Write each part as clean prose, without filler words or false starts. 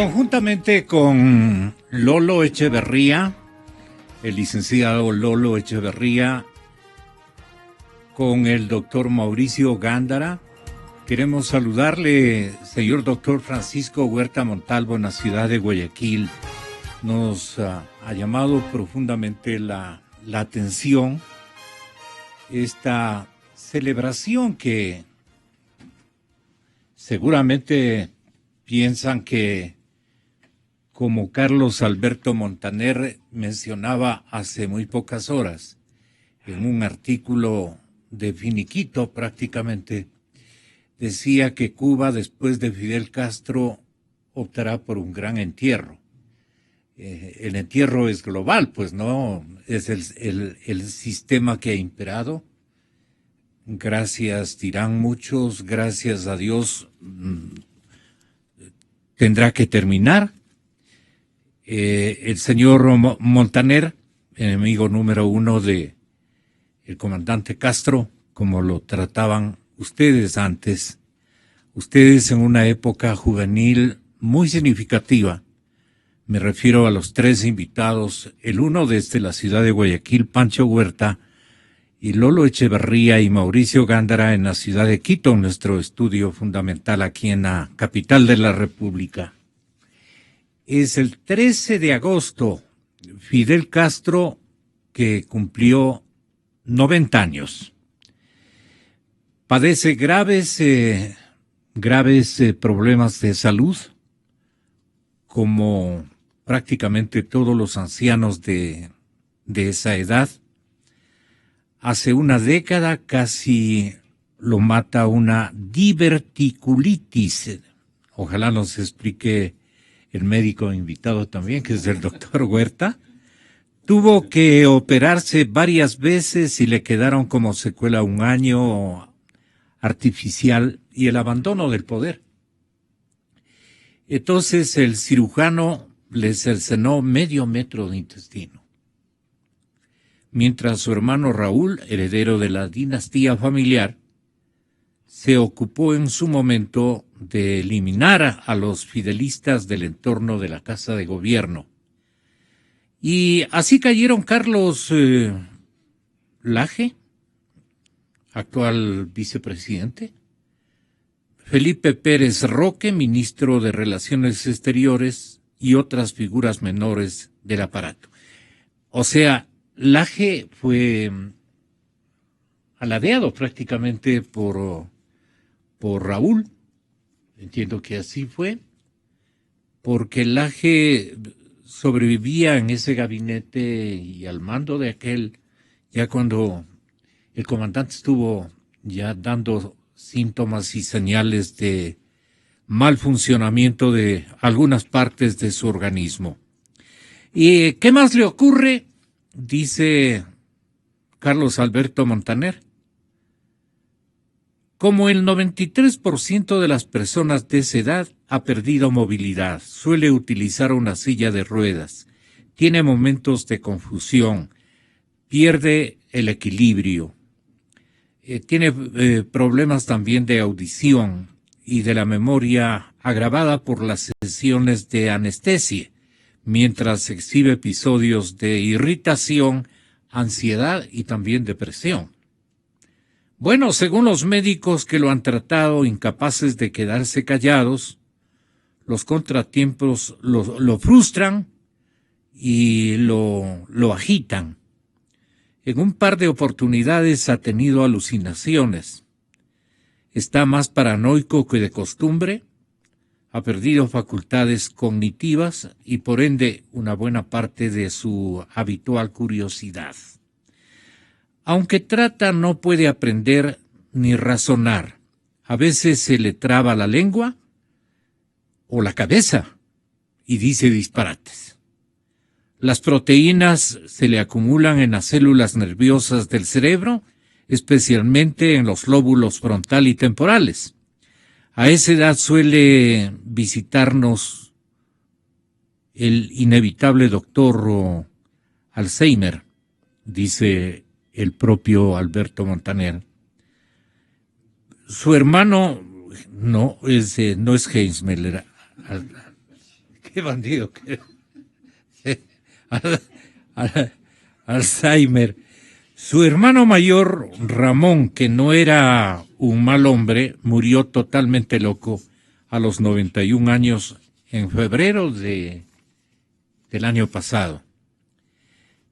Conjuntamente con Lolo Echeverría, el licenciado Lolo Echeverría, con el doctor Mauricio Gándara, queremos saludarle, señor doctor Francisco Huerta Montalvo, en la ciudad de Guayaquil. Nos ha llamado profundamente la atención esta celebración que seguramente piensan que, como Carlos Alberto Montaner mencionaba hace muy pocas horas, en un artículo de Finiquito prácticamente, decía que Cuba, después de Fidel Castro, optará por un gran entierro. El entierro es global, pues no, es el sistema que ha imperado. Gracias, dirán muchos, gracias a Dios tendrá que terminar. El señor Montaner, enemigo número uno de el comandante Castro, como lo trataban ustedes antes, ustedes en una época juvenil muy significativa. Me refiero a los tres invitados, el uno desde la ciudad de Guayaquil, Pancho Huerta, y Lolo Echeverría y Mauricio Gándara en la ciudad de Quito, nuestro estudio fundamental aquí en la capital de la República. Es el 13 de agosto, Fidel Castro, que cumplió 90 años. Padece graves problemas de salud, como prácticamente todos los ancianos de esa edad. Hace una década casi lo mata una diverticulitis. Ojalá nos explique el médico invitado también, que es el doctor Huerta. Tuvo que operarse varias veces y le quedaron como secuela un año artificial y el abandono del poder. Entonces el cirujano le cercenó medio metro de intestino, mientras su hermano Raúl, heredero de la dinastía familiar, se ocupó en su momento de eliminar a los fidelistas del entorno de la Casa de Gobierno. Y así cayeron Carlos Laje, actual vicepresidente, Felipe Pérez Roque, ministro de Relaciones Exteriores, y otras figuras menores del aparato. O sea, Laje fue aladeado prácticamente por Raúl, entiendo que así fue, porque Laje sobrevivía en ese gabinete y al mando de aquel, ya cuando el comandante estuvo ya dando síntomas y señales de mal funcionamiento de algunas partes de su organismo. ¿Y qué más le ocurre? Dice Carlos Alberto Montaner. Como el 93% de las personas de esa edad ha perdido movilidad, suele utilizar una silla de ruedas, tiene momentos de confusión, pierde el equilibrio, tiene problemas también de audición y de la memoria agravada por las sesiones de anestesia, mientras exhibe episodios de irritación, ansiedad y también depresión. Bueno, según los médicos que lo han tratado, incapaces de quedarse callados, los contratiempos lo frustran y lo agitan. En un par de oportunidades ha tenido alucinaciones. Está más paranoico que de costumbre, ha perdido facultades cognitivas y por ende una buena parte de su habitual curiosidad. Aunque trata, no puede aprender ni razonar. A veces se le traba la lengua o la cabeza y dice disparates. Las proteínas se le acumulan en las células nerviosas del cerebro, especialmente en los lóbulos frontal y temporales. A esa edad suele visitarnos el inevitable doctor Alzheimer, dice el propio Alberto Montaner. Su hermano no es Heinzmeller, qué bandido. Alzheimer. Su hermano mayor, Ramón, que no era un mal hombre, murió totalmente loco a los 91 años en febrero del año pasado.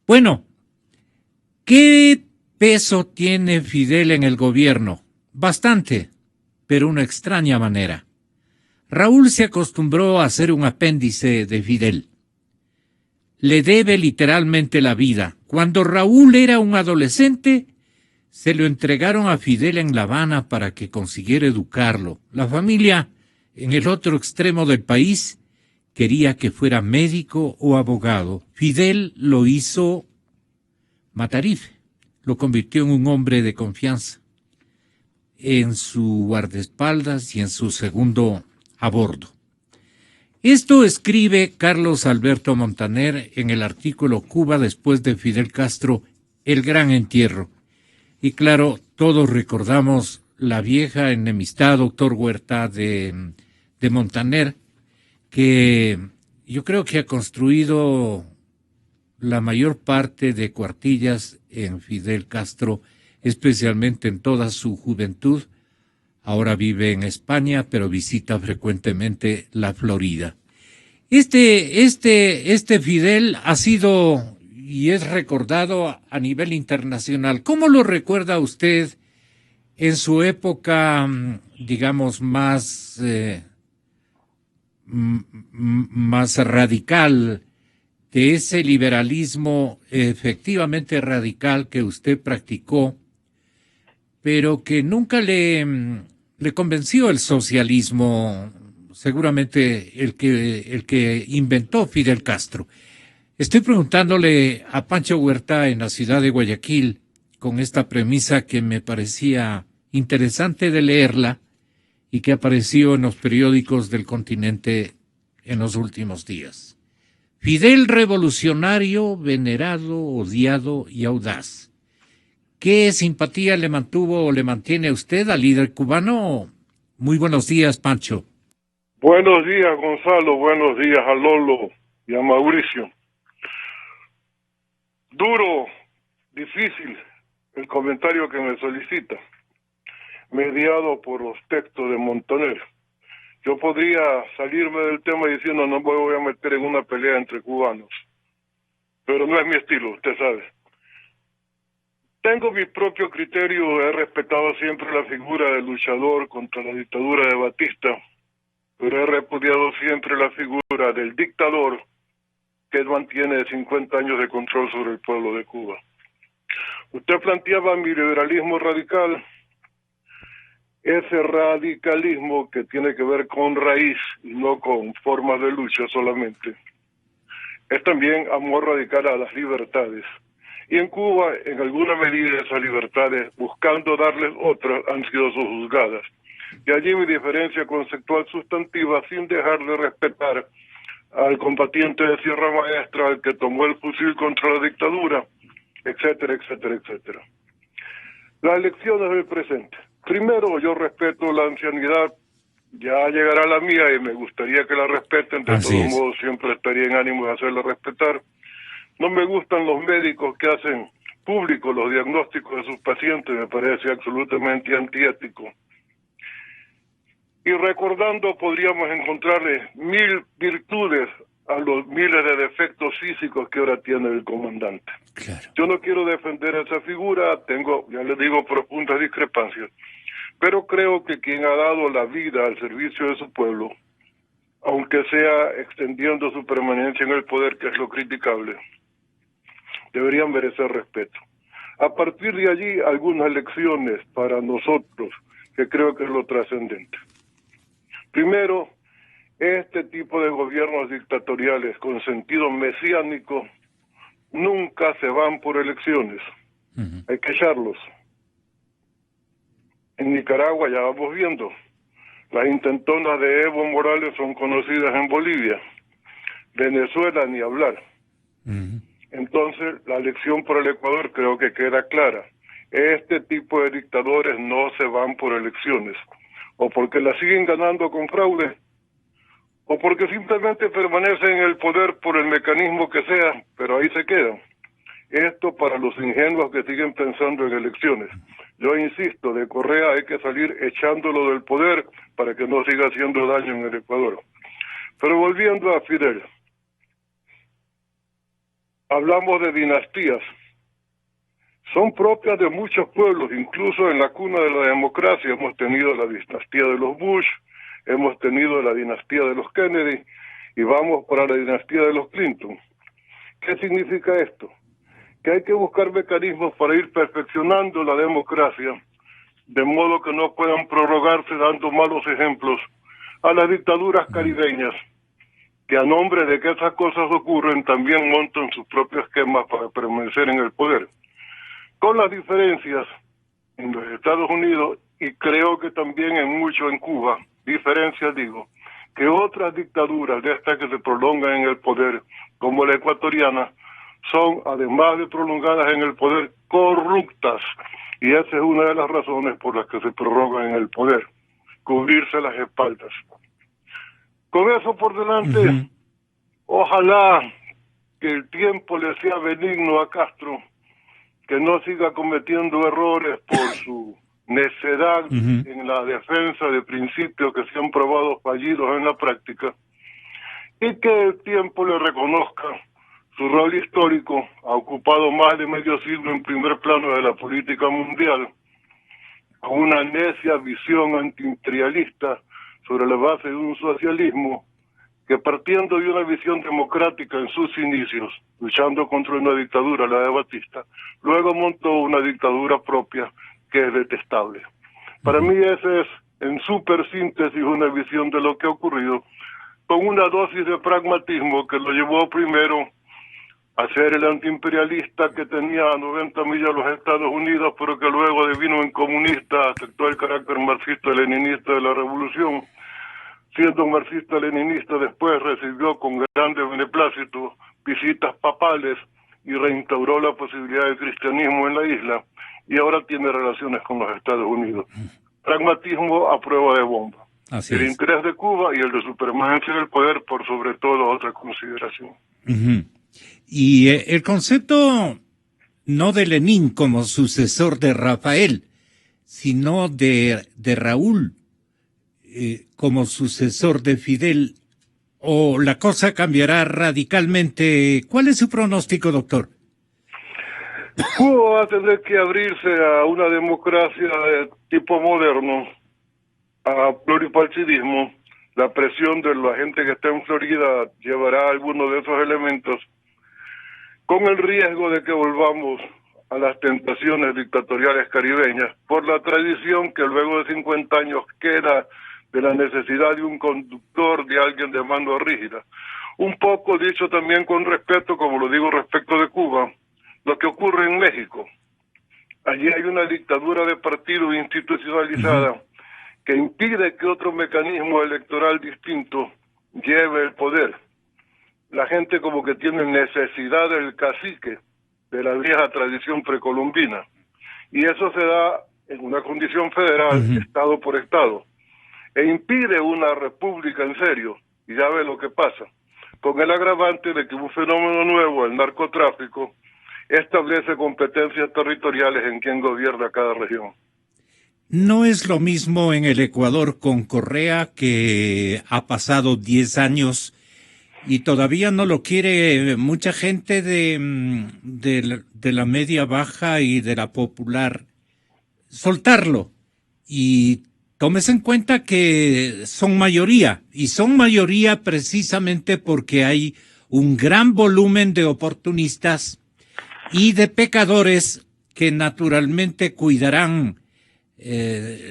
Bueno, ¿qué peso tiene Fidel en el gobierno? Bastante, pero una extraña manera. Raúl se acostumbró a ser un apéndice de Fidel. Le debe literalmente la vida. Cuando Raúl era un adolescente, se lo entregaron a Fidel en La Habana para que consiguiera educarlo. La familia, en el otro extremo del país, quería que fuera médico o abogado. Fidel lo hizo matarife, lo convirtió en un hombre de confianza en su guardaespaldas y en su segundo a bordo. Esto escribe Carlos Alberto Montaner en el artículo Cuba después de Fidel Castro, el gran entierro. Y claro, todos recordamos la vieja enemistad, doctor Huerta, de Montaner, que yo creo que ha construido la mayor parte de cuartillas en Fidel Castro, especialmente en toda su juventud. Ahora vive en España, pero visita frecuentemente la Florida. Este Fidel ha sido y es recordado a nivel internacional. ¿Cómo lo recuerda usted en su época, digamos, más radical, de ese liberalismo efectivamente radical que usted practicó, pero que nunca le convenció el socialismo, seguramente el que inventó Fidel Castro? Estoy preguntándole a Pancho Huerta en la ciudad de Guayaquil con esta premisa que me parecía interesante de leerla y que apareció en los periódicos del continente en los últimos días. Fidel revolucionario, venerado, odiado y audaz. ¿Qué simpatía le mantuvo o le mantiene a usted al líder cubano? Muy buenos días, Pancho. Buenos días, Gonzalo. Buenos días a Lolo y a Mauricio. Duro, difícil el comentario que me solicita, mediado por los textos de Montaner. Yo podría salirme del tema diciendo no me voy a meter en una pelea entre cubanos, pero no es mi estilo, usted sabe. Tengo mi propio criterio, he respetado siempre la figura del luchador contra la dictadura de Batista, pero he repudiado siempre la figura del dictador que mantiene 50 años de control sobre el pueblo de Cuba. Usted planteaba mi liberalismo radical, ese radicalismo que tiene que ver con raíz y no con formas de lucha solamente. Es también amor radical a las libertades. Y en Cuba, en alguna medida, esas libertades, buscando darles otras, han sido sojuzgadas. Y allí mi diferencia conceptual sustantiva, sin dejar de respetar al combatiente de Sierra Maestra, al que tomó el fusil contra la dictadura, etcétera, etcétera, etcétera. Las elecciones del presente. Primero, yo respeto la ancianidad, ya llegará la mía y me gustaría que la respeten, de todos modos siempre estaría en ánimo de hacerla respetar. No me gustan los médicos que hacen públicos los diagnósticos de sus pacientes, me parece absolutamente antiético. Y recordando, podríamos encontrarle 1000 virtudes a los miles de defectos físicos que ahora tiene el comandante. Claro. Yo no quiero defender esa figura, tengo, ya les digo, profundas discrepancias, pero creo que quien ha dado la vida al servicio de su pueblo, aunque sea extendiendo su permanencia en el poder, que es lo criticable, deberían merecer respeto. A partir de allí, algunas lecciones para nosotros, que creo que es lo trascendente. Primero, este tipo de gobiernos dictatoriales con sentido mesiánico nunca se van por elecciones. Hay que echarlos. En Nicaragua ya vamos viendo. Las intentonas de Evo Morales son conocidas en Bolivia. Venezuela ni hablar. Entonces, la elección por el Ecuador creo que queda clara. Este tipo de dictadores no se van por elecciones, o porque la siguen ganando con fraude, o porque simplemente permanecen en el poder por el mecanismo que sea, pero ahí se quedan. Esto para los ingenuos que siguen pensando en elecciones. Yo insisto, de Correa hay que salir echándolo del poder para que no siga haciendo daño en el Ecuador. Pero volviendo a Fidel, hablamos de dinastías. Son propias de muchos pueblos, incluso en la cuna de la democracia. Hemos tenido la dinastía de los Bush, hemos tenido la dinastía de los Kennedy, y vamos para la dinastía de los Clinton. ¿Qué significa esto? Que hay que buscar mecanismos para ir perfeccionando la democracia, de modo que no puedan prorrogarse dando malos ejemplos a las dictaduras caribeñas, que a nombre de que esas cosas ocurren también montan sus propios esquemas para permanecer en el poder. Con las diferencias en los Estados Unidos, y creo que también en mucho en Cuba, diferencias digo, que otras dictaduras de estas que se prolongan en el poder, como la ecuatoriana, son, además de prolongadas en el poder, corruptas. Y esa es una de las razones por las que se prorrogan en el poder, cubrirse las espaldas. Con eso por delante, ojalá que el tiempo le sea benigno a Castro, que no siga cometiendo errores por su necedad en la defensa de principios que se han probado fallidos en la práctica, y que el tiempo le reconozca su rol histórico. Ha ocupado más de medio siglo en primer plano de la política mundial, con una necia visión antiimperialista sobre la base de un socialismo que, partiendo de una visión democrática en sus inicios, luchando contra una dictadura, la de Batista, luego montó una dictadura propia que es detestable. Para mí esa es, en súper síntesis, una visión de lo que ha ocurrido, con una dosis de pragmatismo que lo llevó primero a ser el antiimperialista que tenía a 90 millas los Estados Unidos, pero que luego devino en comunista, aceptó el carácter marxista-leninista de la revolución. Siendo marxista-leninista, después recibió con grande beneplácito visitas papales y reinstauró la posibilidad del cristianismo en la isla, y ahora tiene relaciones con los Estados Unidos. Pragmatismo a prueba de bomba. Así el es. interés de Cuba y el de su permanencia en el poder por sobre todo otra consideración. Y el concepto no de Lenin como sucesor de Rafael, sino de Raúl como sucesor de Fidel, o la cosa cambiará radicalmente. ¿Cuál es su pronóstico, doctor? Cuba va a tener que abrirse a una democracia de tipo moderno, a pluripartidismo. La presión de la gente que está en Florida llevará algunos de esos elementos, con el riesgo de que volvamos a las tentaciones dictatoriales caribeñas, por la tradición que luego de 50 años queda de la necesidad de un conductor, de alguien de mano rígida. Un poco dicho también con respeto, como lo digo respecto de Cuba, lo que ocurre en México. Allí hay una dictadura de partido institucionalizada que impide que otro mecanismo electoral distinto lleve el poder. La gente como que tiene necesidad del cacique, de la vieja tradición precolombina. Y eso se da en una condición federal, estado por estado, e impide una república en serio. Y ya ve lo que pasa, con el agravante de que un fenómeno nuevo, el narcotráfico, establece competencias territoriales en quien gobierna cada región. No es lo mismo en el Ecuador con Correa, que ha pasado 10 años y todavía no lo quiere mucha gente de la media baja y de la popular soltarlo. Y tómese en cuenta que son mayoría, y son mayoría precisamente porque hay un gran volumen de oportunistas y de pecadores que naturalmente cuidarán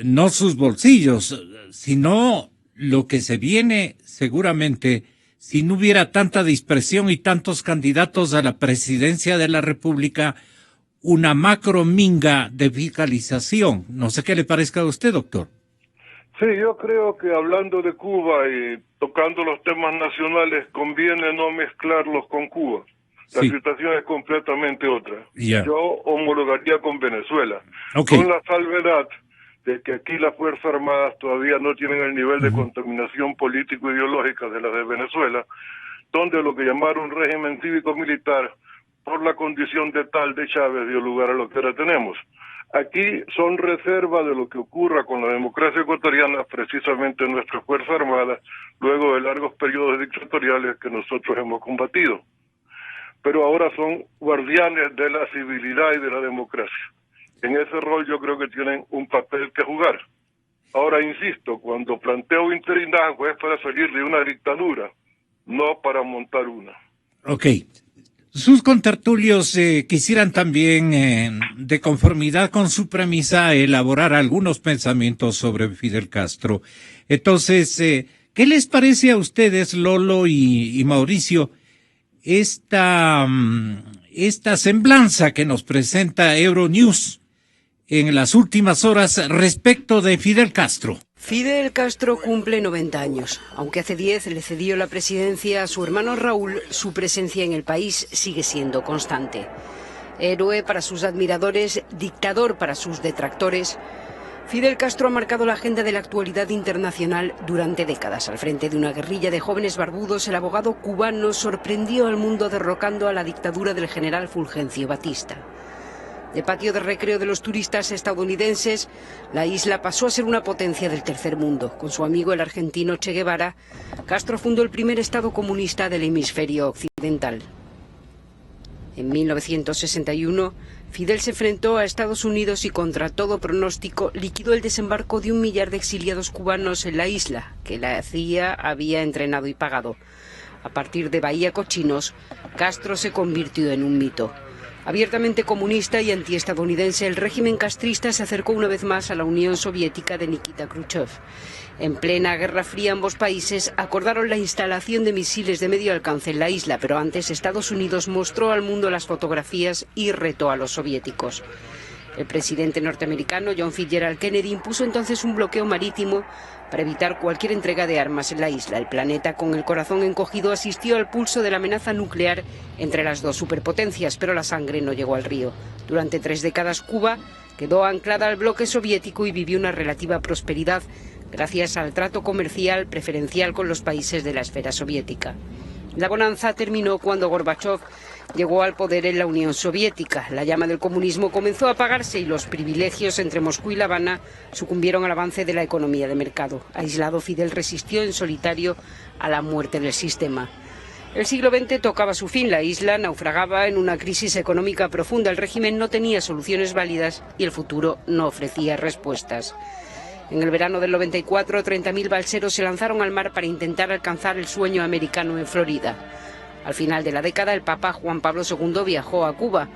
no sus bolsillos, sino lo que se viene seguramente si no hubiera tanta dispersión y tantos candidatos a la presidencia de la República, una macro minga de fiscalización. No sé qué le parezca a usted, doctor. Sí, yo creo que hablando de Cuba y tocando los temas nacionales, conviene no mezclarlos con Cuba. La situación es completamente otra. Yo homologaría con Venezuela, con la salvedad de que aquí las Fuerzas Armadas todavía no tienen el nivel de contaminación político-ideológica de las de Venezuela, donde lo que llamaron régimen cívico-militar, por la condición de tal de Chávez, dio lugar a lo que ahora tenemos. Aquí son reservas de lo que ocurra con la democracia ecuatoriana, precisamente en nuestras Fuerzas Armadas, luego de largos periodos dictatoriales que nosotros hemos combatido. Pero ahora son guardianes de la civilidad y de la democracia. En ese rol yo creo que tienen un papel que jugar. Ahora, insisto, cuando planteo interinazgo es para salir de una dictadura, no para montar una. Ok. Sus contertulios quisieran también, de conformidad con su premisa, elaborar algunos pensamientos sobre Fidel Castro. Entonces, ¿qué les parece a ustedes, Lolo y Mauricio, esta semblanza que nos presenta Euronews en las últimas horas respecto de Fidel Castro? Fidel Castro cumple 90 años. Aunque hace 10 le cedió la presidencia a su hermano Raúl, su presencia en el país sigue siendo constante. Héroe para sus admiradores, dictador para sus detractores, Fidel Castro ha marcado la agenda de la actualidad internacional durante décadas. Al frente de una guerrilla de jóvenes barbudos, el abogado cubano sorprendió al mundo derrocando a la dictadura del general Fulgencio Batista. De patio de recreo de los turistas estadounidenses, la isla pasó a ser una potencia del tercer mundo. Con su amigo el argentino Che Guevara, Castro fundó el primer estado comunista del hemisferio occidental. En 1961, Fidel se enfrentó a Estados Unidos y, contra todo pronóstico, liquidó el desembarco de 1 millar de exiliados cubanos en la isla, que la CIA había entrenado y pagado. A partir de Bahía Cochinos, Castro se convirtió en un mito. Abiertamente comunista y antiestadounidense, el régimen castrista se acercó una vez más a la Unión Soviética de Nikita Khrushchev. En plena Guerra Fría, ambos países acordaron la instalación de misiles de medio alcance en la isla, pero antes Estados Unidos mostró al mundo las fotografías y retó a los soviéticos. El presidente norteamericano John Fitzgerald Kennedy impuso entonces un bloqueo marítimo para evitar cualquier entrega de armas en la isla. El planeta, con el corazón encogido, asistió al pulso de la amenaza nuclear entre las dos superpotencias, pero la sangre no llegó al río. Durante 3 décadas, Cuba quedó anclada al bloque soviético y vivió una relativa prosperidad gracias al trato comercial preferencial con los países de la esfera soviética. La bonanza terminó cuando Gorbachov llegó al poder en la Unión Soviética. La llama del comunismo comenzó a apagarse y los privilegios entre Moscú y La Habana sucumbieron al avance de la economía de mercado. Aislado, Fidel resistió en solitario a la muerte del sistema. El siglo XX tocaba su fin, la isla naufragaba en una crisis económica profunda, el régimen no tenía soluciones válidas y el futuro no ofrecía respuestas. En el verano del 94, 30.000 balseros se lanzaron al mar para intentar alcanzar el sueño americano en Florida. Al final de la década, el Papa Juan Pablo II viajó a Cuba.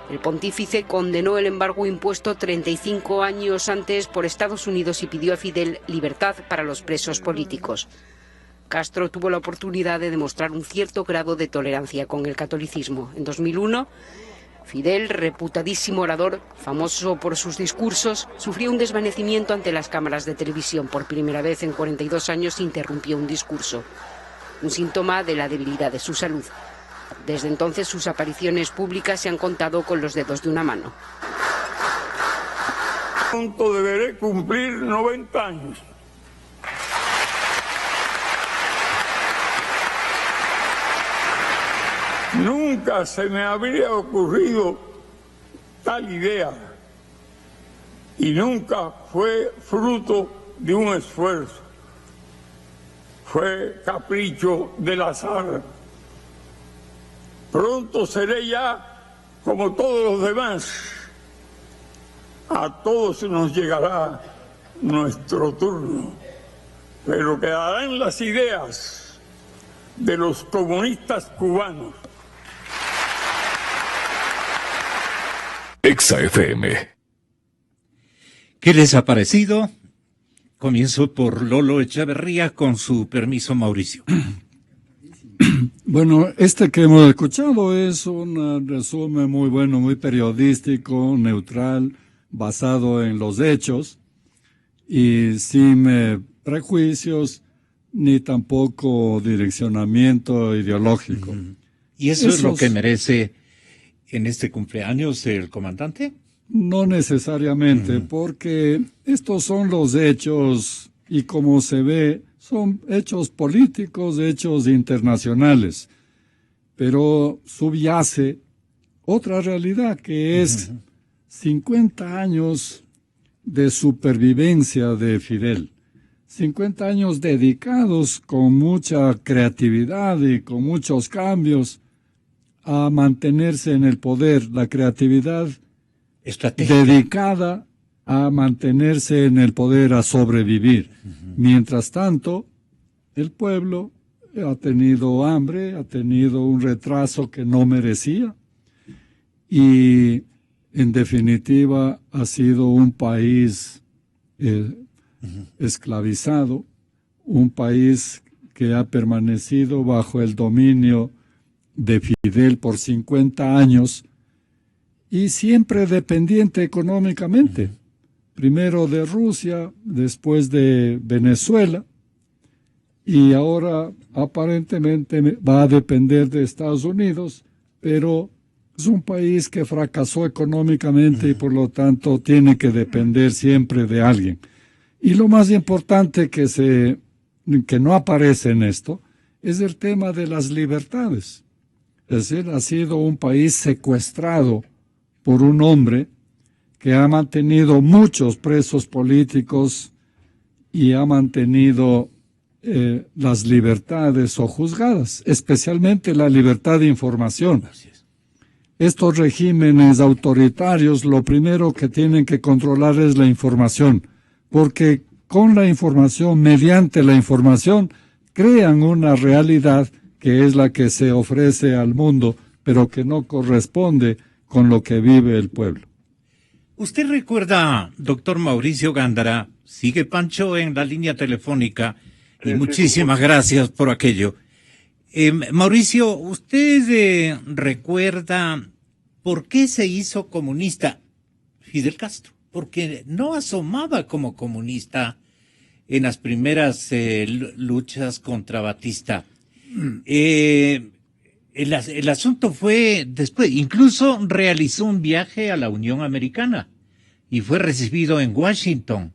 El pontífice condenó el embargo impuesto 35 años antes por Estados Unidos y pidió a Fidel libertad para los presos políticos. Castro tuvo la oportunidad de demostrar un cierto grado de tolerancia con el catolicismo. En 2001, Fidel, reputadísimo orador, famoso por sus discursos, sufrió un desvanecimiento ante las cámaras de televisión. Por primera vez en 42 años interrumpió un discurso, un síntoma de la debilidad de su salud. Desde entonces sus apariciones públicas se han contado con los dedos de una mano. Pronto deberé cumplir 90 años. Nunca se me habría ocurrido tal idea y nunca fue fruto de un esfuerzo. Fue capricho del azar. Pronto seré ya como todos los demás. A todos nos llegará nuestro turno, pero quedarán las ideas de los comunistas cubanos. Exa FM. ¿Qué les ha parecido? Comienzo por Lolo Echeverría, con su permiso, Mauricio. Bueno, que hemos escuchado es un resumen muy bueno, muy periodístico, neutral, basado en los hechos y sin prejuicios ni tampoco direccionamiento ideológico. ¿Y eso es lo que merece en este cumpleaños el comandante? No necesariamente, porque estos son los hechos y como se ve, son hechos políticos, hechos internacionales, pero subyace otra realidad que es 50 años de supervivencia de Fidel. 50 años dedicados con mucha creatividad y con muchos cambios a mantenerse en el poder. La creatividad dedicada a mantenerse en el poder, a sobrevivir. Mientras tanto, el pueblo ha tenido hambre, ha tenido un retraso que no merecía y, en definitiva, ha sido un país esclavizado, un país que ha permanecido bajo el dominio de Fidel por 50 años y siempre dependiente económicamente, primero de Rusia, después de Venezuela, y ahora aparentemente va a depender de Estados Unidos, pero es un país que fracasó económicamente y por lo tanto tiene que depender siempre de alguien. Y lo más importante que no aparece en esto es el tema de las libertades. Es decir, ha sido un país secuestrado por un hombre que ha mantenido muchos presos políticos y ha mantenido las libertades sojuzgadas, especialmente la libertad de información. Estos regímenes autoritarios lo primero que tienen que controlar es la información, porque con la información, mediante la información, crean una realidad que es la que se ofrece al mundo, pero que no corresponde con lo que vive el pueblo. ¿Usted recuerda, doctor Mauricio Gándara, sigue Pancho en la línea telefónica, y muchísimas gracias por aquello? Mauricio, ¿usted recuerda por qué se hizo comunista Fidel Castro? Porque no asomaba como comunista en las primeras luchas contra Batista. El asunto fue después, incluso realizó un viaje a la Unión Americana y fue recibido en Washington.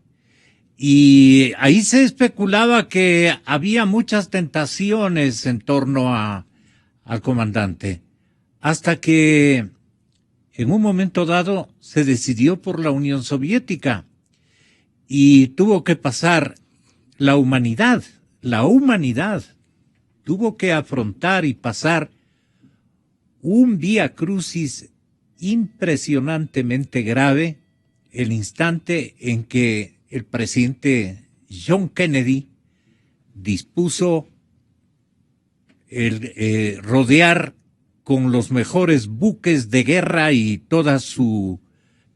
Y ahí se especulaba que había muchas tentaciones en torno al comandante, hasta que en un momento dado se decidió por la Unión Soviética y tuvo que pasar la humanidad tuvo que afrontar y pasar un vía crucis impresionantemente grave el instante en que el presidente John Kennedy dispuso rodear con los mejores buques de guerra y toda su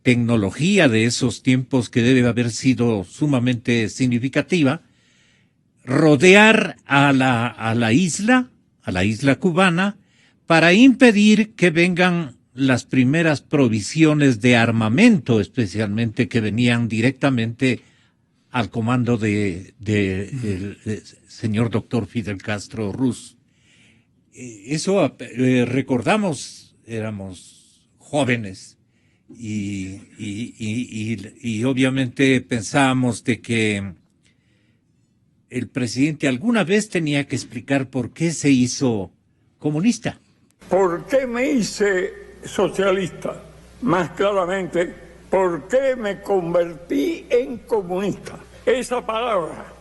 tecnología de esos tiempos que debe haber sido sumamente significativa, rodear a la isla cubana para impedir que vengan las primeras provisiones de armamento, especialmente que venían directamente al comando del señor doctor Fidel Castro Ruz. Eso recordamos, éramos jóvenes y obviamente pensábamos de que el presidente alguna vez tenía que explicar por qué se hizo comunista. ¿Por qué me hice socialista? Más claramente, ¿por qué me convertí en comunista? Esa palabra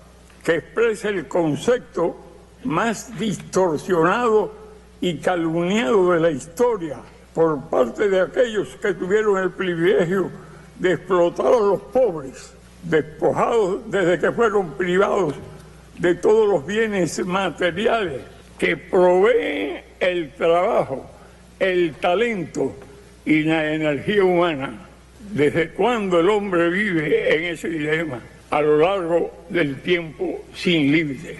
que expresa el concepto más distorsionado y calumniado de la historia por parte de aquellos que tuvieron el privilegio de explotar a los pobres, despojados desde que fueron privados de todos los bienes materiales que proveen el trabajo, el talento y la energía humana. ¿Desde cuándo el hombre vive en ese dilema? A lo largo del tiempo sin límite.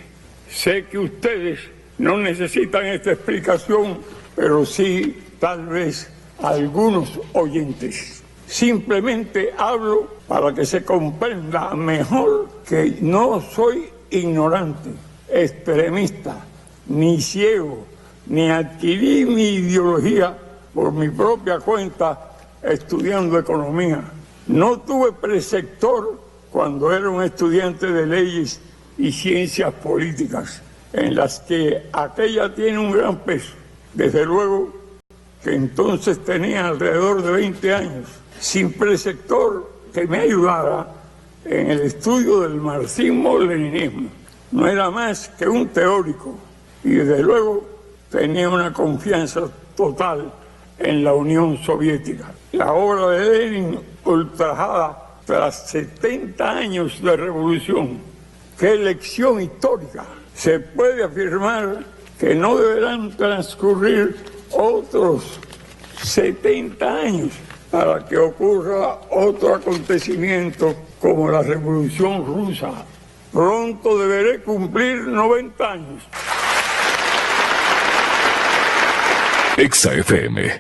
Sé que ustedes no necesitan esta explicación, pero sí tal vez algunos oyentes. Simplemente hablo para que se comprenda mejor que no soy ignorante, extremista, ni ciego, ni adquirí mi ideología por mi propia cuenta estudiando economía. No tuve preceptor cuando era un estudiante de leyes y ciencias políticas, en las que aquella tiene un gran peso. Desde luego que entonces tenía alrededor de 20 años, sin preceptor que me ayudara en el estudio del marxismo-leninismo. No era más que un teórico y desde luego tenía una confianza total en la Unión Soviética. La obra de Lenin, ultrajada tras 70 años de revolución, qué lección histórica. Se puede afirmar que no deberán transcurrir otros 70 años para que ocurra otro acontecimiento como la Revolución Rusa. Pronto deberé cumplir 90 años. Exa FM.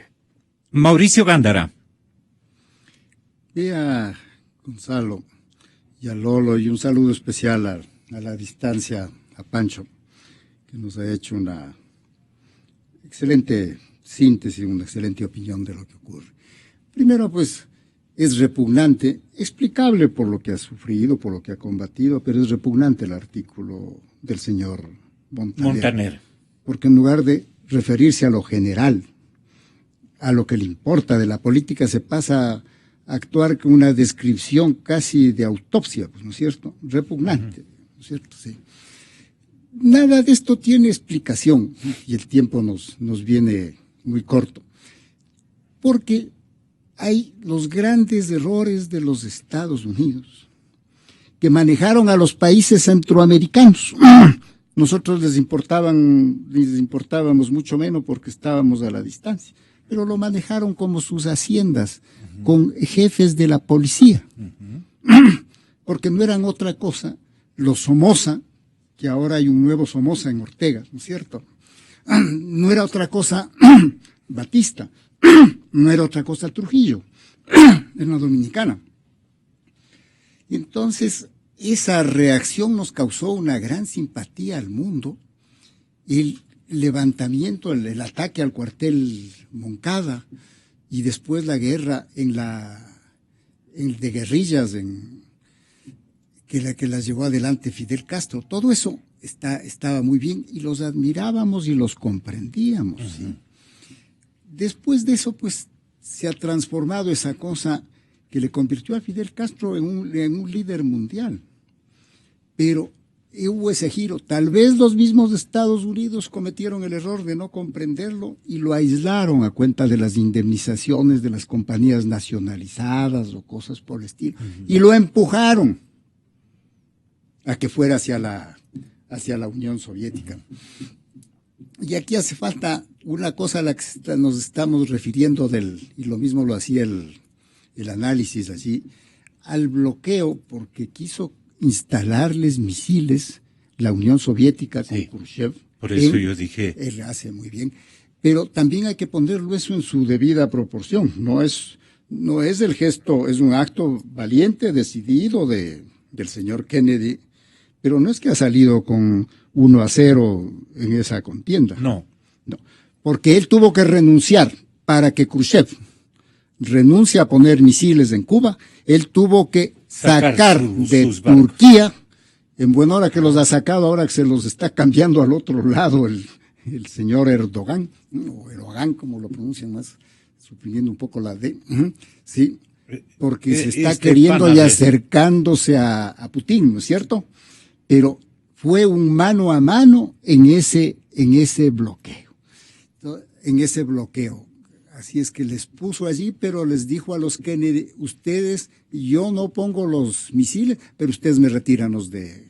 Mauricio Gándara. Y a Gonzalo y a Lolo, y un saludo especial a la distancia a Pancho, que nos ha hecho una excelente síntesis, una excelente opinión de lo que ocurre. Primero, pues, es repugnante, explicable por lo que ha sufrido, por lo que ha combatido, pero es repugnante el artículo del señor Montaner. Porque en lugar de referirse a lo general, a lo que le importa de la política, se pasa a actuar con una descripción casi de autopsia, pues, ¿no es cierto? Repugnante, ¿no es cierto? Sí. Nada de esto tiene explicación, y el tiempo nos viene muy corto, porque hay los grandes errores de los Estados Unidos, que manejaron a los países centroamericanos. Nosotros les importábamos mucho menos porque estábamos a la distancia, pero lo manejaron como sus haciendas, con jefes de la policía, porque no eran otra cosa los Somoza, que ahora hay un nuevo Somoza en Ortega, ¿no es cierto? No era otra cosa Batista, no era otra cosa Trujillo, en la Dominicana. Y entonces, esa reacción nos causó una gran simpatía al mundo. El levantamiento, el ataque al cuartel Moncada, y después la guerra de guerrillas que las llevó adelante Fidel Castro. Todo eso estaba muy bien y los admirábamos y los comprendíamos. ¿Sí? Después de eso, pues, se ha transformado esa cosa que le convirtió a Fidel Castro en un líder mundial. Pero hubo ese giro. Tal vez los mismos Estados Unidos cometieron el error de no comprenderlo y lo aislaron a cuenta de las indemnizaciones de las compañías nacionalizadas o cosas por el estilo. Y lo empujaron a que fuera hacia la Unión Soviética. Y aquí hace falta una cosa a la que nos estamos refiriendo y lo mismo lo hacía el análisis allí, al bloqueo, porque quiso instalarles misiles la Unión Soviética con Khrushchev. Por eso yo dije. Él hace muy bien, pero también hay que ponerlo eso en su debida proporción. No es el gesto, es un acto valiente, decidido del señor Kennedy, pero no es que ha salido con 1-0 en esa contienda. No, porque él tuvo que renunciar para que Khrushchev renuncie a poner misiles en Cuba. Él tuvo que sacar de Turquía, en buena hora que los ha sacado, ahora que se los está cambiando al otro lado el señor Erdogan, o Erdogan, como lo pronuncian más, suprimiendo un poco la D, sí, porque se está queriendo y acercándose a Putin, ¿no es cierto? Pero fue un mano a mano en ese bloqueo. Así es que les puso allí, pero les dijo a los Kennedy, ustedes, yo no pongo los misiles, pero ustedes me retiran los de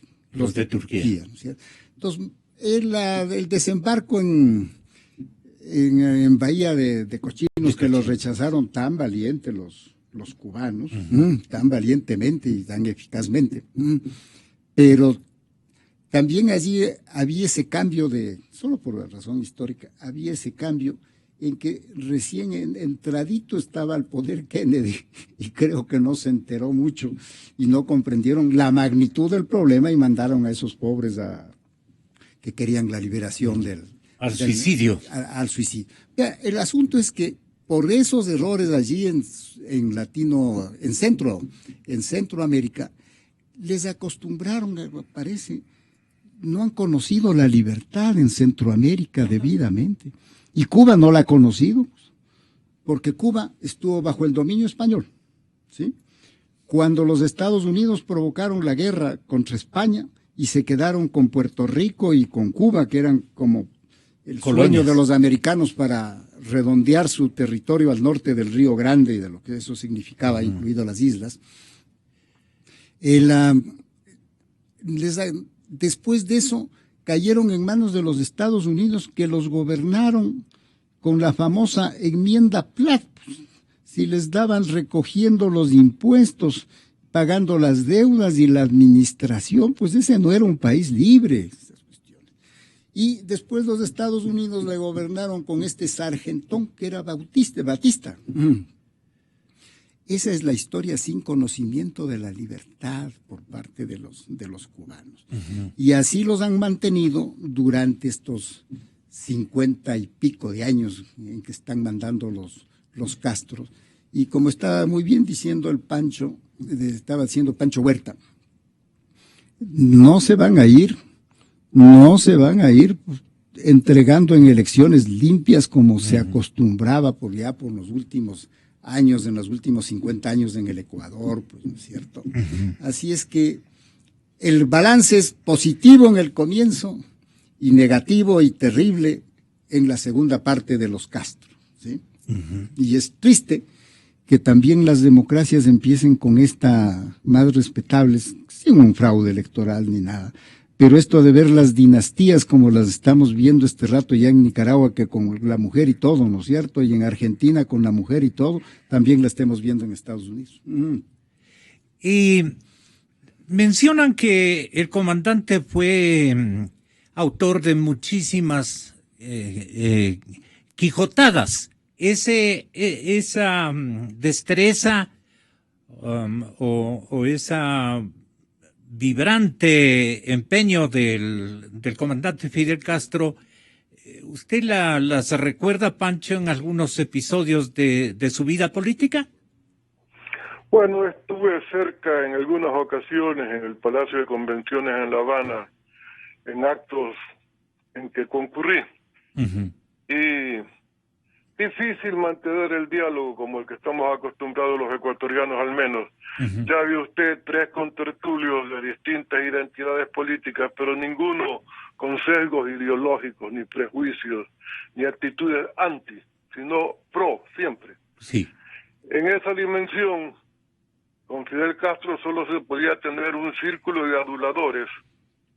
Turquía. ¿No es cierto? Entonces, el desembarco en Bahía de Cochinos, que los rechazaron tan valiente los cubanos, tan valientemente y tan eficazmente, pero también allí había ese cambio solo por la razón histórica, había ese cambio en que recién entradito estaba al poder Kennedy y creo que no se enteró mucho y no comprendieron la magnitud del problema y mandaron a esos pobres que querían la liberación al suicidio. Al suicidio. El asunto es que por esos errores allí en Centroamérica, les acostumbraron, parece, no han conocido la libertad en Centroamérica debidamente. Y Cuba no la ha conocido, porque Cuba estuvo bajo el dominio español, ¿sí? Cuando los Estados Unidos provocaron la guerra contra España y se quedaron con Puerto Rico y con Cuba, que eran como el sueño de los americanos para redondear su territorio al norte del Río Grande y de lo que eso significaba, incluido las islas. Después de eso cayeron en manos de los Estados Unidos, que los gobernaron con la famosa enmienda Platt. Si les daban recogiendo los impuestos, pagando las deudas y la administración, pues ese no era un país libre. Y después los Estados Unidos le gobernaron con este sargentón que era Batista. Esa es la historia sin conocimiento de la libertad por parte de los cubanos. Y así los han mantenido durante estos 50 y pico de años en que están mandando los Castros. Y como estaba muy bien diciendo estaba diciendo Pancho Huerta, no se van a ir entregando en elecciones limpias como se acostumbraba por los últimos años, en los últimos 50 años en el Ecuador, pues, ¿no es cierto? Así es que el balance es positivo en el comienzo y negativo y terrible en la segunda parte de los Castro, ¿sí? Y es triste que también las democracias empiecen con esta más respetables, sin un fraude electoral ni nada. Pero esto de ver las dinastías como las estamos viendo este rato ya en Nicaragua, que con la mujer y todo, ¿no es cierto? Y en Argentina con la mujer y todo, también la estemos viendo en Estados Unidos. Y mencionan que el comandante fue autor de muchísimas quijotadas. Esa destreza o esa vibrante empeño del comandante Fidel Castro, ¿usted las recuerda, Pancho, en algunos episodios de su vida política? Bueno, estuve cerca en algunas ocasiones en el Palacio de Convenciones en La Habana, en actos en que concurrí. Y difícil mantener el diálogo como el que estamos acostumbrados los ecuatorianos al menos. Ya vio usted 3 contertulios de distintas identidades políticas, pero ninguno con sesgos ideológicos, ni prejuicios, ni actitudes anti, sino pro, siempre. Sí. En esa dimensión, con Fidel Castro solo se podía tener un círculo de aduladores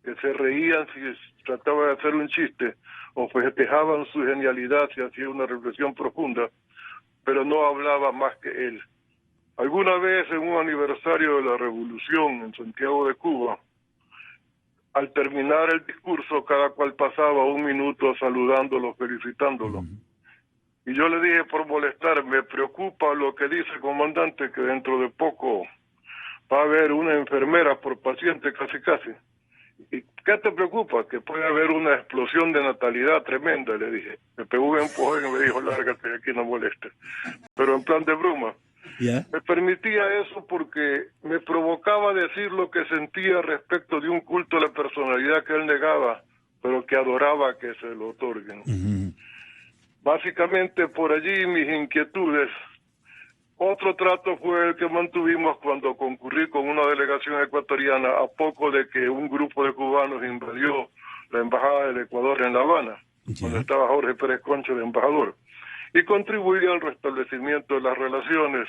que se reían si trataba de hacer un chiste, o festejaban su genialidad si hacía una reflexión profunda, pero no hablaba más que él. Alguna vez en un aniversario de la Revolución en Santiago de Cuba, al terminar el discurso, cada cual pasaba 1 minuto saludándolo, felicitándolo. Y yo le dije por molestar, me preocupa lo que dice el comandante, que dentro de poco va a haber una enfermera por paciente casi. ¿Y qué te preocupa? Que puede haber una explosión de natalidad tremenda, le dije. Me pegó un empujón y me dijo, lárgate de aquí, no molestes. Pero en plan de broma. Me permitía eso porque me provocaba decir lo que sentía respecto de un culto a la personalidad que él negaba, pero que adoraba que se lo otorguen. Básicamente por allí mis inquietudes. Otro trato fue el que mantuvimos cuando concurrí con una delegación ecuatoriana a poco de que un grupo de cubanos invadió la embajada del Ecuador en La Habana, donde estaba Jorge Pérez Concha de embajador, y contribuí al restablecimiento de las relaciones,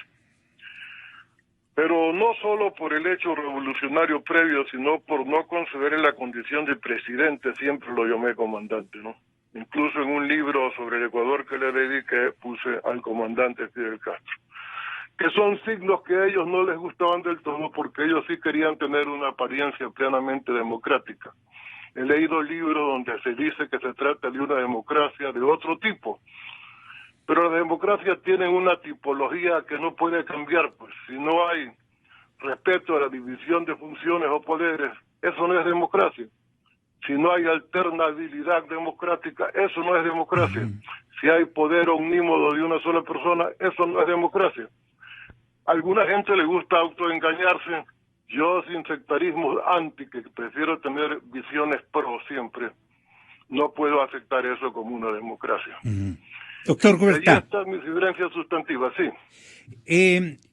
pero no solo por el hecho revolucionario previo, sino por no conceder en la condición de presidente, siempre lo llamé comandante, ¿no? Incluso en un libro sobre el Ecuador que le dediqué puse al comandante Fidel Castro, que son signos que a ellos no les gustaban del todo porque ellos sí querían tener una apariencia plenamente democrática. He leído libros donde se dice que se trata de una democracia de otro tipo, pero las democracias tienen una tipología que no puede cambiar, pues si no hay respeto a la división de funciones o poderes, eso no es democracia. Si no hay alternabilidad democrática, eso no es democracia. Si hay poder omnímodo de una sola persona, eso no es democracia. A alguna gente le gusta autoengañarse. Yo, sin sectarismo anti, que prefiero tener visiones pro siempre, no puedo aceptar eso como una democracia. Doctor Ahí Huerta. está mi diferencia sustantiva, sí.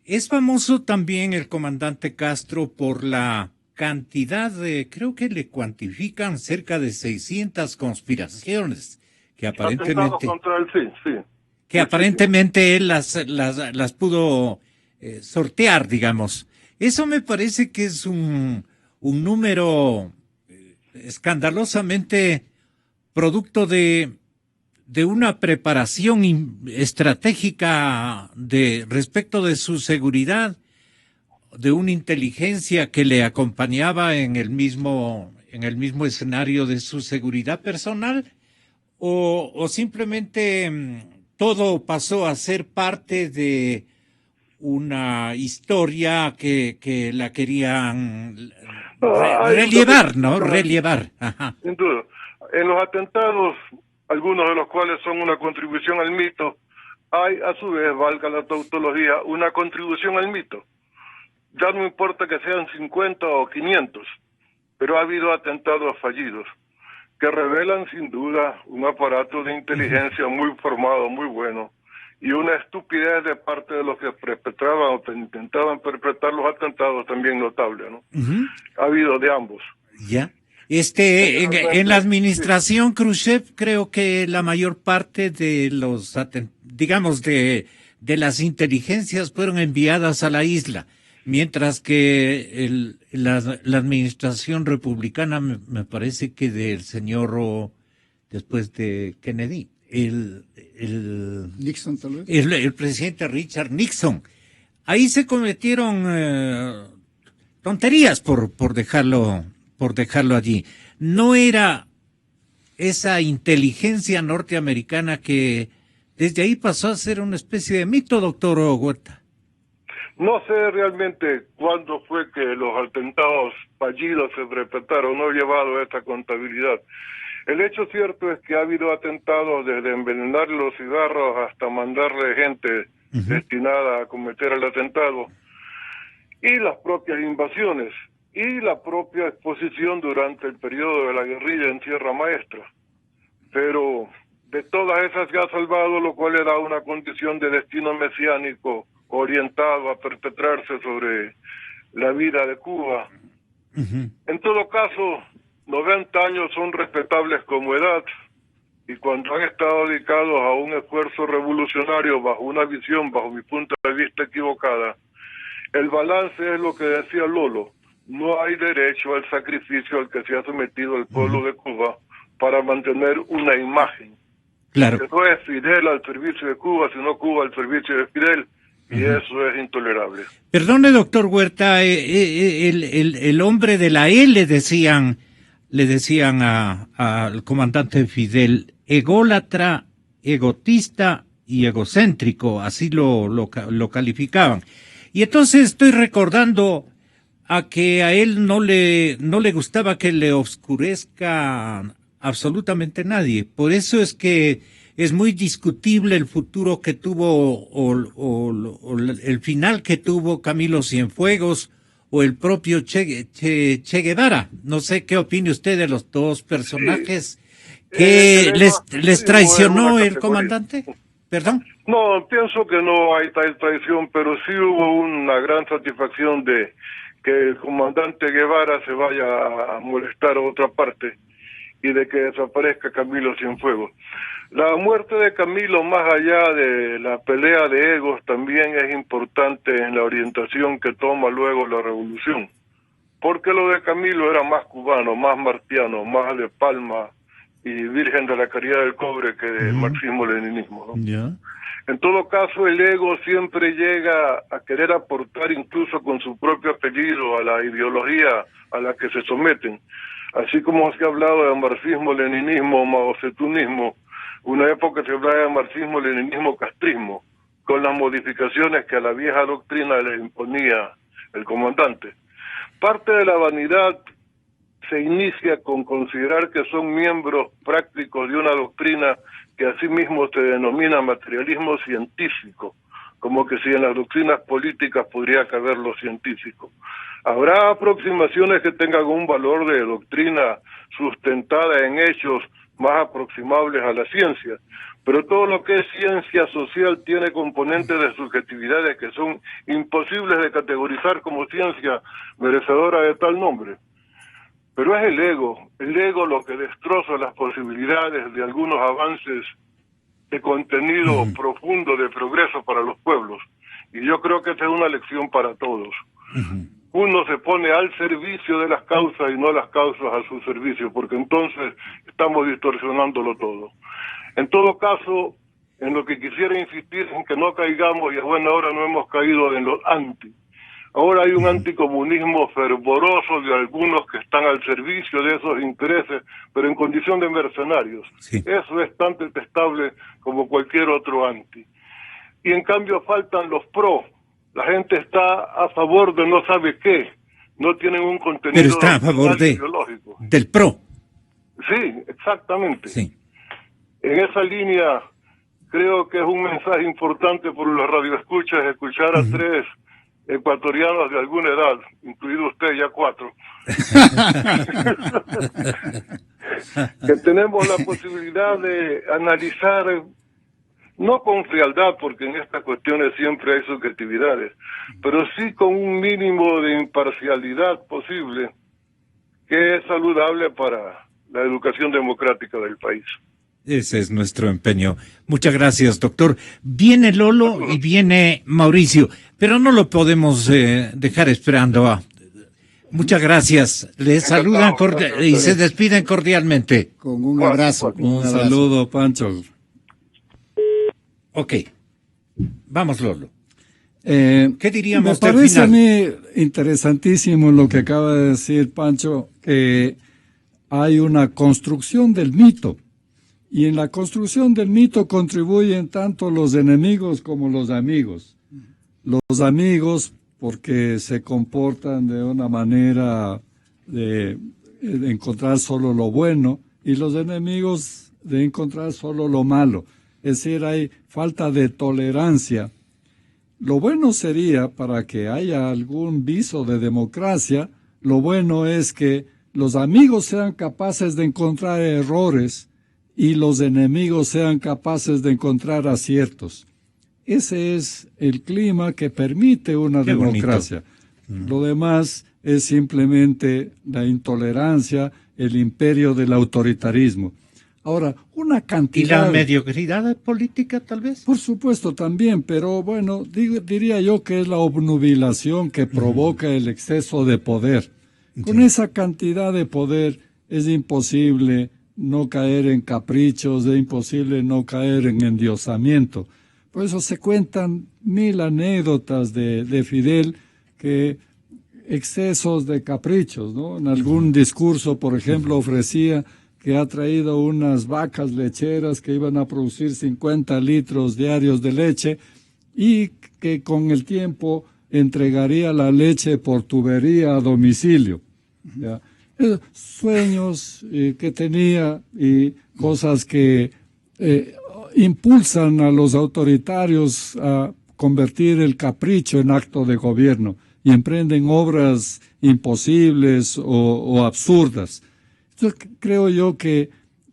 Es famoso también el comandante Castro por la cantidad de, creo que le cuantifican cerca de 600 conspiraciones que aparentemente, Contra él, sí. que aparentemente él las pudo sortear, digamos. Eso me parece que es un número escandalosamente producto de una preparación estratégica respecto de su seguridad, de una inteligencia que le acompañaba en el mismo escenario de su seguridad personal, o simplemente todo pasó a ser parte de una historia que la querían relievar, ¿no? Relievar. Ajá. Sin duda. En los atentados, algunos de los cuales son una contribución al mito, hay a su vez, valga la tautología, una contribución al mito. Ya no importa que sean 50 o 500, pero ha habido atentados fallidos que revelan sin duda un aparato de inteligencia muy formado, muy bueno, y una estupidez de parte de los que perpetraban o intentaban perpetrar los atentados también notable, ¿no? Ha habido de ambos. Ya. En la administración Khrushchev, creo que la mayor parte de los, digamos, de las inteligencias fueron enviadas a la isla, mientras que la administración republicana, me parece que del señor, después de Kennedy, Nixon, tal vez. El presidente Richard Nixon, ahí se cometieron tonterías por dejarlo allí. No era esa inteligencia norteamericana que desde ahí pasó a ser una especie de mito, doctor Huerta. No sé realmente cuándo fue que los atentados fallidos se perpetraron, no he llevado esta contabilidad. El hecho cierto es que ha habido atentados desde envenenar los cigarros hasta mandarle gente destinada a cometer el atentado, y las propias invasiones, y la propia exposición durante el periodo de la guerrilla en Tierra Maestra. Pero de todas esas se ha salvado, lo cual le da una condición de destino mesiánico orientado a perpetrarse sobre la vida de Cuba. En todo caso, 90 años son respetables como edad, y cuando han estado dedicados a un esfuerzo revolucionario bajo una visión, bajo mi punto de vista, equivocada, el balance es lo que decía Lolo: no hay derecho al sacrificio al que se ha sometido el pueblo de Cuba para mantener una imagen. Claro. Que no es Fidel al servicio de Cuba, sino Cuba al servicio de Fidel, y eso es intolerable. Perdone, doctor Huerta, el hombre de la E le decían al comandante Fidel, ególatra, egotista y egocéntrico, así lo calificaban. Y entonces estoy recordando a que a él no le gustaba que le oscurezca absolutamente nadie. Por eso es que es muy discutible el futuro que tuvo o el final que tuvo Camilo Cienfuegos o el propio Che Guevara. No sé qué opine usted de los dos personajes que les traicionó el comandante. ¿Perdón? No, pienso que no hay tal traición, pero sí hubo una gran satisfacción de que el comandante Guevara se vaya a molestar a otra parte y de que desaparezca Camilo Cienfuegos. La muerte de Camilo, más allá de la pelea de egos, también es importante en la orientación que toma luego la revolución, porque lo de Camilo era más cubano, más martiano, más de Palma y Virgen de la Caridad del Cobre que de marxismo-leninismo, ¿no? Yeah. En todo caso, el ego siempre llega a querer aportar incluso con su propio apellido a la ideología a la que se someten. Así como se ha hablado de marxismo-leninismo, maocetunismo, una época se hablaba de marxismo-leninismo-castrismo, con las modificaciones que a la vieja doctrina le imponía el comandante. Parte de la vanidad se inicia con considerar que son miembros prácticos de una doctrina que asimismo se denomina materialismo científico, como que si en las doctrinas políticas podría caber lo científico. Habrá aproximaciones que tengan un valor de doctrina sustentada en hechos más aproximables a la ciencia, pero todo lo que es ciencia social tiene componentes de subjetividades que son imposibles de categorizar como ciencia merecedora de tal nombre. Pero es el ego lo que destroza las posibilidades de algunos avances de contenido profundo de progreso para los pueblos. Y yo creo que esta es una lección para todos. Uno se pone al servicio de las causas y no las causas a su servicio, porque entonces estamos distorsionándolo todo. En todo caso, en lo que quisiera insistir en que no caigamos, y a buena hora no hemos caído en los anti. Ahora hay un anticomunismo fervoroso de algunos que están al servicio de esos intereses, pero en condición de mercenarios. Sí. Eso es tan detestable como cualquier otro anti. Y en cambio faltan los pro. La gente está a favor de no sabe qué. No tienen un contenido pero está a favor del pro. Sí, exactamente. Sí. En esa línea creo que es un mensaje importante por los radioescuchas escuchar a tres ecuatorianos de alguna edad, incluido usted, ya 4, que tenemos la posibilidad de analizar, no con frialdad, porque en estas cuestiones siempre hay subjetividades, pero sí con un mínimo de imparcialidad posible, que es saludable para la educación democrática del país. Ese es nuestro empeño. Muchas gracias, doctor. Viene Lolo y viene Mauricio, pero no lo podemos dejar esperando. Muchas gracias. Les saludan y se despiden cordialmente. Con un abrazo. Un saludo, Pancho. Ok. Vamos, Lolo. ¿Qué diríamos me parece a mí interesantísimo lo que acaba de decir Pancho, que hay una construcción del mito. Y en la construcción del mito contribuyen tanto los enemigos como los amigos. Los amigos porque se comportan de una manera de encontrar solo lo bueno, y los enemigos de encontrar solo lo malo. Es decir, hay falta de tolerancia. Lo bueno sería, para que haya algún viso de democracia, lo bueno es que los amigos sean capaces de encontrar errores y los enemigos sean capaces de encontrar aciertos. Ese es el clima que permite una democracia. Lo demás es simplemente la intolerancia, el imperio del autoritarismo. Ahora, una cantidad... ¿Y la mediocridad política, tal vez? Por supuesto, también, pero bueno, diría yo que es la obnubilación que provoca el exceso de poder. Con esa cantidad de poder es imposible no caer en caprichos, es imposible no caer en endiosamiento. Por eso se cuentan 1000 anécdotas de Fidel, que excesos de caprichos, ¿no? En algún discurso, por ejemplo, ofrecía que ha traído unas vacas lecheras que iban a producir 50 litros diarios de leche y que con el tiempo entregaría la leche por tubería a domicilio. ¿Ya? Sueños que tenía y cosas que impulsan a los autoritarios a convertir el capricho en acto de gobierno y emprenden obras imposibles o absurdas. Entonces, creo yo que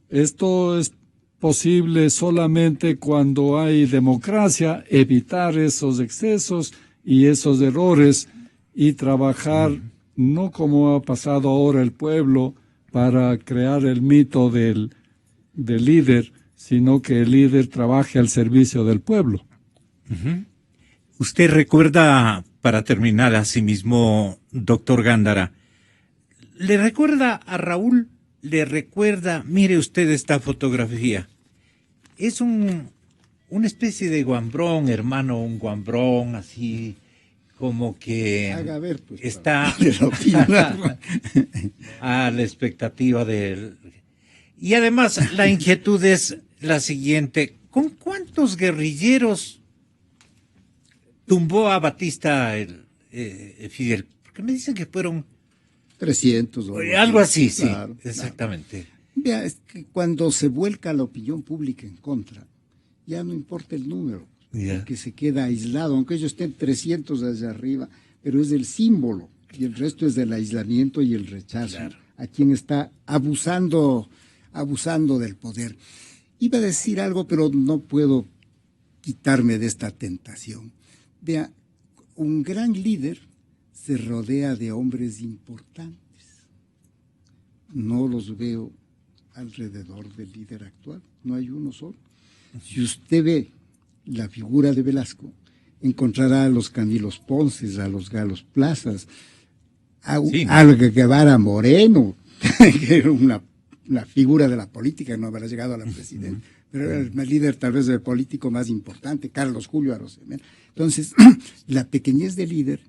esto es posible solamente cuando hay democracia, evitar esos excesos y esos errores y trabajar no como ha pasado ahora el pueblo para crear el mito del líder, sino que el líder trabaje al servicio del pueblo. Usted recuerda, para terminar así mismo, doctor Gándara, ¿le recuerda a Raúl? ¿Le recuerda? Mire usted esta fotografía. Es una especie de guambrón, hermano, un guambrón así... como que haga ver, pues, está a la expectativa de él. Y además la inquietud es la siguiente: ¿con cuántos guerrilleros tumbó a Batista Fidel? Porque me dicen que fueron $300. Algo así, sí, Claro, exactamente. claro. Vea, es que cuando se vuelca la opinión pública en contra, ya no importa el número, porque se queda aislado, aunque ellos estén 300 allá arriba, pero es el símbolo, y el resto es del aislamiento y el rechazo, a quien está abusando del poder. Iba a decir algo, pero no puedo quitarme de esta tentación. Vea, un gran líder se rodea de hombres importantes. No los veo alrededor del líder actual, no hay uno solo. Si usted ve la figura de Velasco, encontrará a los Camilos Ponces, a los Galos Plazas, a Guevara Moreno, que era una figura de la política, no habrá llegado a la presidencia, pero era el líder tal vez el político más importante, Carlos Julio Arosemena. Entonces, la pequeñez del líder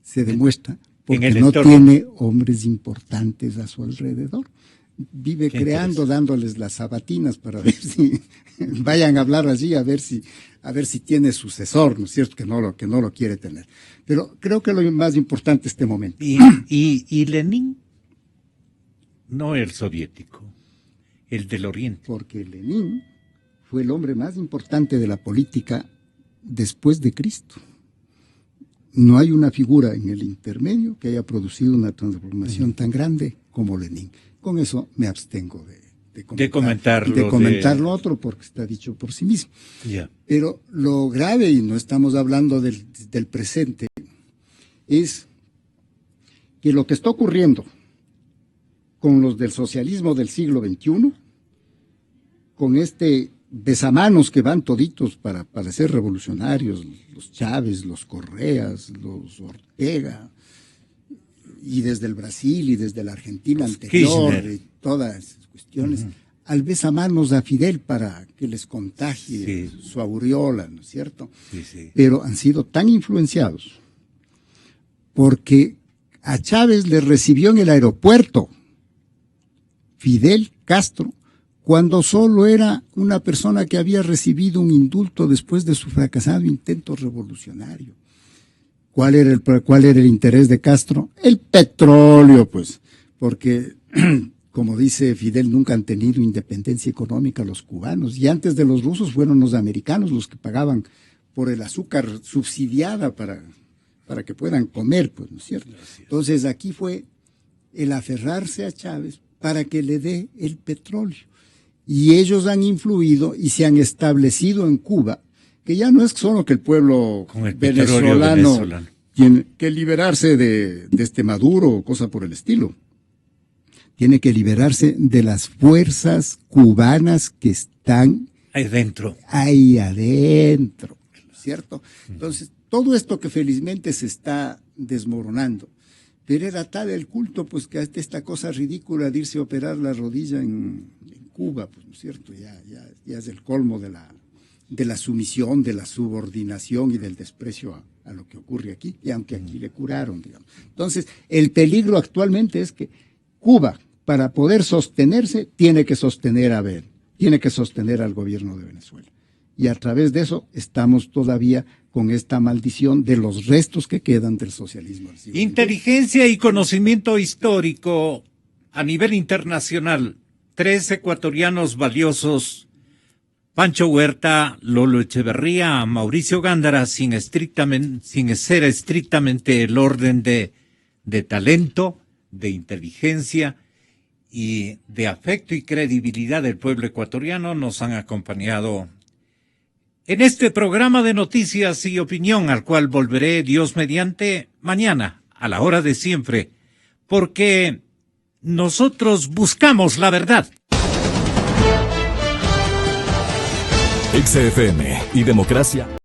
se demuestra porque no tiene hombres importantes a su alrededor. Vive creando, dándoles las sabatinas para ver si vayan a hablar allí, a ver si tiene sucesor, ¿no es cierto? Que no lo quiere tener. Pero creo que lo más importante es este momento. ¿Y Lenin? No el soviético, el del Oriente. Porque Lenin fue el hombre más importante de la política después de Cristo. No hay una figura en el intermedio que haya producido una transformación tan grande como Lenin. Con eso me abstengo de comentar lo otro porque está dicho por sí mismo. Pero lo grave, y no estamos hablando del presente, es que lo que está ocurriendo con los del socialismo del siglo XXI, con este besamanos que van toditos para ser revolucionarios, los Chávez, los Correas, los Ortega, y desde el Brasil y desde la Argentina anterior, y todas esas cuestiones, al besamanos a Fidel para que les contagie su aureola, ¿no es cierto? Pero han sido tan influenciados porque a Chávez le recibió en el aeropuerto Fidel Castro cuando solo era una persona que había recibido un indulto después de su fracasado intento revolucionario. ¿Cuál era el interés de Castro? El petróleo, pues, porque, como dice Fidel, nunca han tenido independencia económica los cubanos, y antes de los rusos fueron los americanos los que pagaban por el azúcar subsidiada para que puedan comer, pues, ¿no es cierto? Entonces aquí fue el aferrarse a Chávez para que le dé el petróleo. Y ellos han influido y se han establecido en Cuba, que ya no es solo que el pueblo venezolano tiene que liberarse de este Maduro o cosa por el estilo. Tiene que liberarse de las fuerzas cubanas que están ahí adentro, ¿cierto? Entonces, todo esto que felizmente se está desmoronando, pero era tal el culto, pues, que hasta esta cosa ridícula de irse a operar la rodilla en Cuba, pues, ¿no es cierto? Ya es el colmo de la sumisión, de la subordinación y del desprecio a lo que ocurre aquí, y aunque aquí le curaron, digamos. Entonces, el peligro actualmente es que Cuba, para poder sostenerse, tiene que sostener al gobierno de Venezuela. Y a través de eso estamos todavía con esta maldición de los restos que quedan del socialismo. Inteligencia y conocimiento histórico a nivel internacional. 3 ecuatorianos valiosos: Pancho Huerta, Lolo Echeverría, Mauricio Gándara, sin ser estrictamente el orden de talento, de inteligencia y de afecto y credibilidad del pueblo ecuatoriano, nos han acompañado en este programa de noticias y opinión, al cual volveré, Dios mediante, mañana, a la hora de siempre, porque nosotros buscamos la verdad. XFM y democracia.